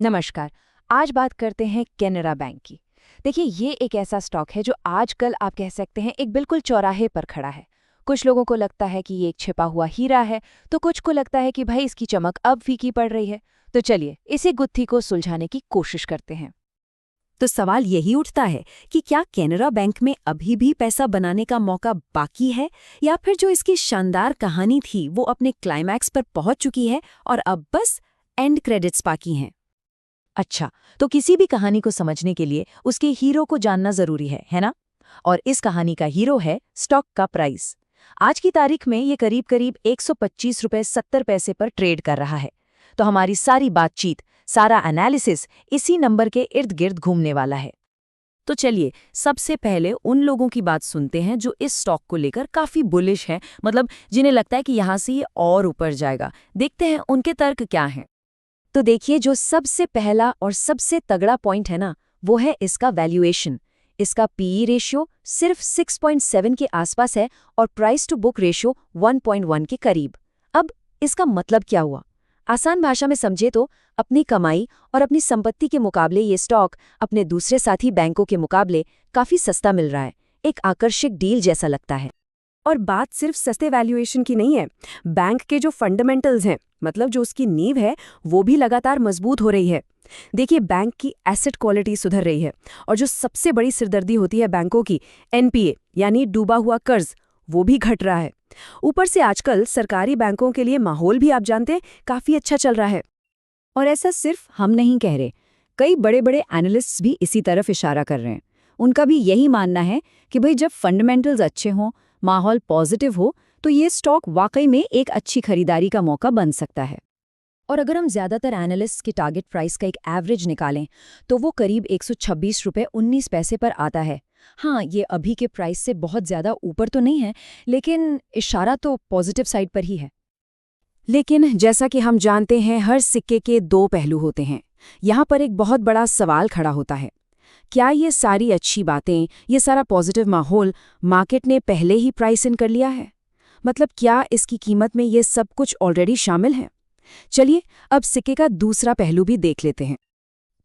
नमस्कार। आज बात करते हैं कैनरा बैंक की। देखिए, ये एक ऐसा स्टॉक है जो आजकल आप कह सकते हैं एक बिल्कुल चौराहे पर खड़ा है। कुछ लोगों को लगता है कि ये एक छिपा हुआ हीरा है, तो कुछ को लगता है कि भाई इसकी चमक अब फीकी पड़ रही है। तो चलिए इसी गुत्थी को सुलझाने की कोशिश करते हैं। तो सवाल यही उठता है कि क्या कैनरा बैंक में अभी भी पैसा बनाने का मौका बाकी है, या फिर जो इसकी शानदार कहानी थी वो अपने क्लाइमैक्स पर पहुंच चुकी है और अब बस एंड क्रेडिट्स बाकी हैं। अच्छा, तो किसी भी कहानी को समझने के लिए उसके हीरो को जानना जरूरी है ना? और इस कहानी का हीरो है स्टॉक का प्राइस। आज की तारीख में ये करीब करीब 125 रुपये 70 पैसे पर ट्रेड कर रहा है। तो हमारी सारी बातचीत, सारा एनालिसिस इसी नंबर के इर्द गिर्द घूमने वाला है। तो चलिए सबसे पहले उन लोगों की बात सुनते हैं जो इस स्टॉक को लेकर काफी बुलिश हैं, मतलब जिन्हें लगता है कि यहाँ से ये और ऊपर जाएगा। देखते हैं उनके तर्क क्या हैं। तो देखिए, जो सबसे पहला और सबसे तगड़ा पॉइंट है ना, वो है इसका वैल्यूएशन। इसका पीई रेशियो सिर्फ 6.7 के आसपास है और प्राइस टू बुक रेशियो 1.1 के करीब। अब इसका मतलब क्या हुआ? आसान भाषा में समझे तो अपनी कमाई और अपनी संपत्ति के मुकाबले ये स्टॉक अपने दूसरे साथी बैंकों के मुकाबले काफी सस्ता मिल रहा है। एक आकर्षक डील जैसा लगता है। और बात सिर्फ सस्ते वैल्यूएशन की नहीं है, बैंक के जो फंडामेंटल्स हैं, मतलब जो उसकी नींव है, वो भी लगातार मजबूत हो रही है। देखिए, बैंक की एसेट क्वालिटी सुधर रही है और जो सबसे बड़ी सिरदर्दी होती है बैंकों की, एनपीए यानी डूबा हुआ कर्ज, वो भी घट रहा है। ऊपर से आजकल सरकारी बैंकों के लिए माहौल भी आप जानते हैं काफी अच्छा चल रहा है। और ऐसा सिर्फ हम नहीं कह रहे, कई बड़े बड़े एनालिस्ट्स भी इसी तरफ इशारा कर रहे हैं। उनका भी यही मानना है कि भाई जब फंडामेंटल्स अच्छे हों, माहौल पॉजिटिव हो, तो ये स्टॉक वाकई में एक अच्छी खरीदारी का मौका बन सकता है। और अगर हम ज्यादातर एनालिस्ट्स की टारगेट प्राइस का एक एवरेज निकालें, तो वो करीब 126 रुपये 19 पैसे पर आता है। हाँ, ये अभी के प्राइस से बहुत ज्यादा ऊपर तो नहीं है, लेकिन इशारा तो पॉजिटिव साइड पर ही है। लेकिन जैसा कि हम जानते हैं, हर सिक्के के दो पहलू होते हैं। यहाँ पर एक बहुत बड़ा सवाल खड़ा होता है, क्या ये सारी अच्छी बातें, ये सारा पॉजिटिव माहौल मार्केट ने पहले ही प्राइस इन कर लिया है? मतलब क्या इसकी कीमत में ये सब कुछ ऑलरेडी शामिल है? चलिए अब सिक्के का दूसरा पहलू भी देख लेते हैं।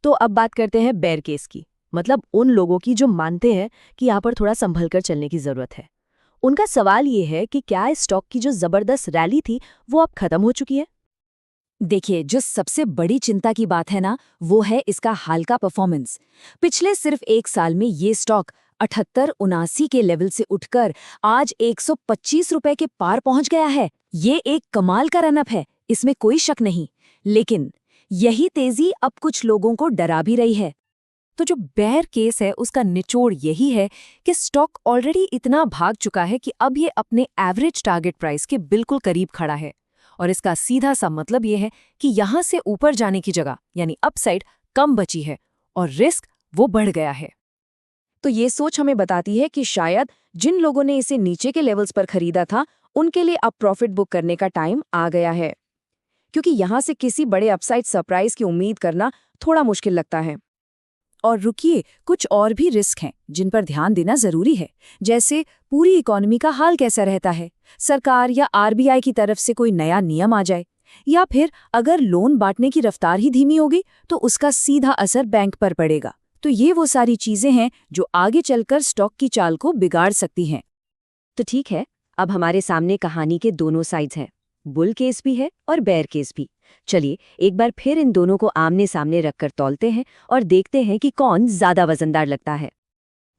तो अब बात करते हैं बेयर केस की, मतलब उन लोगों की जो मानते हैं कि यहाँ पर थोड़ा संभल कर चलने की जरूरत है। उनका सवाल ये है कि क्या इस स्टॉक की जो जबरदस्त रैली थी वो अब खत्म हो चुकी है? देखिए, जो सबसे बड़ी चिंता की बात है ना, वो है इसका हाल का परफॉर्मेंस। पिछले सिर्फ एक साल में ये स्टॉक 78-79 के लेवल से उठकर आज 125 रुपए के पार पहुंच गया है। ये एक कमाल का रनअप है, इसमें कोई शक नहीं। लेकिन यही तेजी अब कुछ लोगों को डरा भी रही है। तो जो बेयर केस है उसका निचोड़ यही है कि स्टॉक ऑलरेडी इतना भाग चुका है कि अब ये अपने एवरेज टारगेट प्राइस के बिल्कुल करीब खड़ा है। और इसका सीधा सा मतलब ये है कि यहां से ऊपर जाने की जगह यानी अपसाइड कम बची है और रिस्क वो बढ़ गया है। तो ये सोच हमें बताती है कि शायद जिन लोगों ने इसे नीचे के लेवल्स पर खरीदा था, उनके लिए अब प्रॉफिट बुक करने का टाइम आ गया है, क्योंकि यहां से किसी बड़े अपसाइड सरप्राइज की उम्मीद करना थोड़ा मुश्किल लगता है। और रुकिए, कुछ और भी रिस्क हैं जिन पर ध्यान देना जरूरी है। जैसे पूरी इकोनॉमी का हाल कैसा रहता है, सरकार या आरबीआई की तरफ से कोई नया नियम आ जाए, या फिर अगर लोन बांटने की रफ्तार ही धीमी होगी तो उसका सीधा असर बैंक पर पड़ेगा। तो ये वो सारी चीजें हैं जो आगे चलकर स्टॉक की चाल को बिगाड़ सकती हैं। तो ठीक है, अब हमारे सामने कहानी के दोनों साइड्स हैं, बुल केस भी है और बेयर केस भी। चलिए एक बार फिर इन दोनों को आमने सामने रखकर तौलते हैं और देखते हैं कि कौन ज्यादा वजनदार लगता है।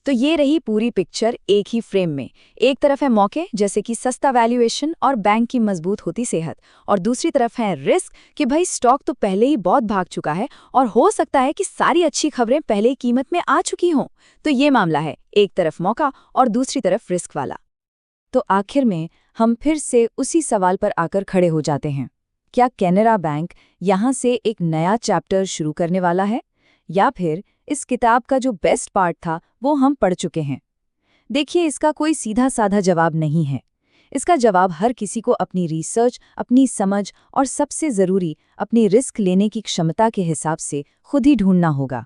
तो ये रही पूरी पिक्चर एक ही फ्रेम में। एक तरफ है मौके जैसे कि सस्ता वैल्यूएशन और बैंक की मजबूत होती सेहत, और दूसरी तरफ है रिस्क कि भाई स्टॉक तो पहले ही बहुत भाग चुका है और हो सकता है कि सारी अच्छी खबरें पहले ही कीमत में आ चुकी हों। तो ये मामला है, एक तरफ मौका और दूसरी तरफ रिस्क वाला। तो आखिर में हम फिर से उसी सवाल पर आकर खड़े हो जाते हैं, क्या कैनरा बैंक यहाँ से एक नया चैप्टर शुरू करने वाला है, या फिर इस किताब का जो बेस्ट पार्ट था वो हम पढ़ चुके हैं? देखिए, इसका कोई सीधा साधा जवाब नहीं है। इसका जवाब हर किसी को अपनी रिसर्च, अपनी समझ और सबसे ज़रूरी अपनी रिस्क लेने की क्षमता के हिसाब से खुद ही ढूंढना होगा।